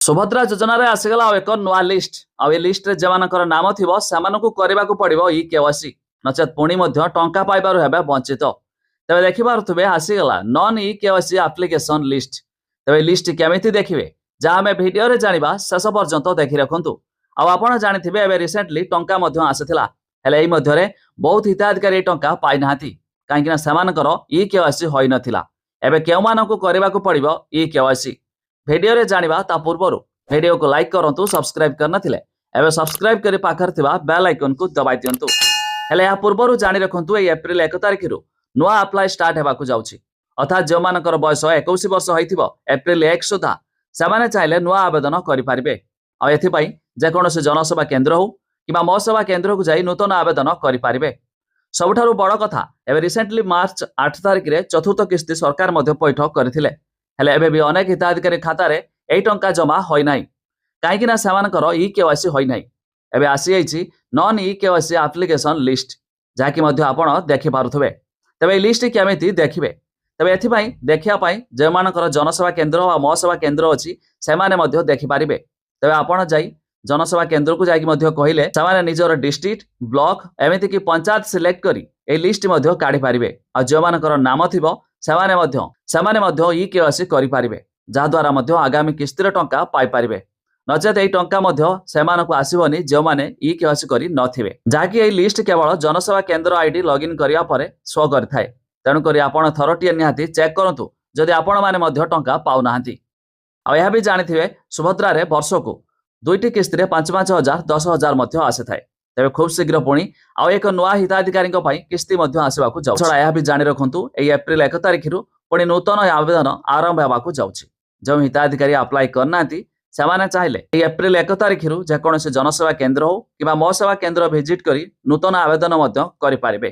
सुभद्रा योजन आसीगला एक नुआ लिस्ट आ लिस्ट रे जमानकर नाम थिबो सेमानकु करबाकू पड़िबो ई केवासी नचेत पुणी मध्य टंका पाइबारु हेबे वंचित। तबे देखि पारुथबे आसीगला non e KYC application list. तबे लिस्ट केमिति देखिबे जा हमें वीडियो रे जानिबा शेष पर्यंत देखि रखंतु। आ आपण जानिथिबे एबे रिसेंटली टंका मध्य आसीथिला हेले एई मध्य रे बहुत हिताधिकारी टंका पाइ नाहांती काहेकि ना सेमानकर ई केवासी होई नथिला। एबे केउमानकु करबाकू पड़िबो ई केवासी वीडियो रे जानिबा ता पूर्वरु वीडियो को लाइक करंतु सब्सक्राइब करना थिले एबे सब्सक्राइब करी पाखर थिबा बेल आइकन को दबाइ दियंतु। हेले या पूर्वरु जानि रखंतु ए एप्रिल 1 तारिख रु नुआ अप्लाई स्टार्ट हेबाकू जाउछि अर्थात जो मानकर बयस 21 वर्ष होइथिबो एप्रिल 1 सुधा सेमाने चाहिले नुआ आवेदन करि पारिबे। आ एथि पई जे कोनोसे जनसेवा केंद्र हो किबा मो सेवा केंद्र को जाई नूतन आवेदन करि पारिबे। सबठारु बड़ कथा एबे रिसेंटली मार्च 8 तारिख रे चतुर्थ किस्ती सरकार मध्य पैठ करथिले हेले एबे भी अनेक हिताधिकारी खाता रे एई टंका जमा होई नाही काहेकि ना सेमानकर ई केवासी होई नाही। एबे आसी आइछि non e KYC application list जाकी मध्य आपण देखि पारुथबे। तबे ई लिस्ट केमिति देखिबे तबे एथि पई देखिया पई जे मानकर जनसेवा केंद्र वा मो सेवा केंद्र अछि सेमाने मध्य देखि पारिबे। तबे आपण जाई जनसेवा केंद्र को जाई मध्य कहिले सेमाने निजर डिस्ट्रिक्ट ब्लॉक एमिति कि पंचायत सिलेक्ट करी ए लिस्ट मध्य काढी पारिबे। आ जे मानकर नाम थिबो सेमाने मध्य ई केवासी करि पारिबे जा द्वारा मध्य आगामी किस्तिर टंका पाइ पारिबे। नचेत एई टंका मध्य सेमानकु आसीबनी जे माने ई केवासी करि नथिबे जाकी एई लिस्ट केवल जनसेवा केंद्र आईडी लॉगिन करिया परे शो करथाय। तेणु करी आपण थरोटिए निहाती चेक करंतु जदि आपण माने मध्य टंका पाउ नाहांती। आ यह भी जानिथिबे सुभद्रा रे वर्षकु दुईटी किस्ती 5,5,000 10,000 मध्य आसीथाय। तेबे खूब शीघ्र पुणी आ एक नुआ हिताधिकारी किस्ती मध्य आसवाकू जाउछि। छड़ा यह भी जानि रखंतु एई एप्रिल 1 तारिख रु पुणी नूतन आवेदन आरंभ हेबाकू जाउछि। जो हिताधिकारी अप्लाई करनांती सेमाने चाहिले एई एप्रिल 1 तारिख रु जे कोनोसे जनसेवा केंद्र हो किबा मो सेवा केंद्र विजिट करी नूतन आवेदन मध्य करि पारिबे।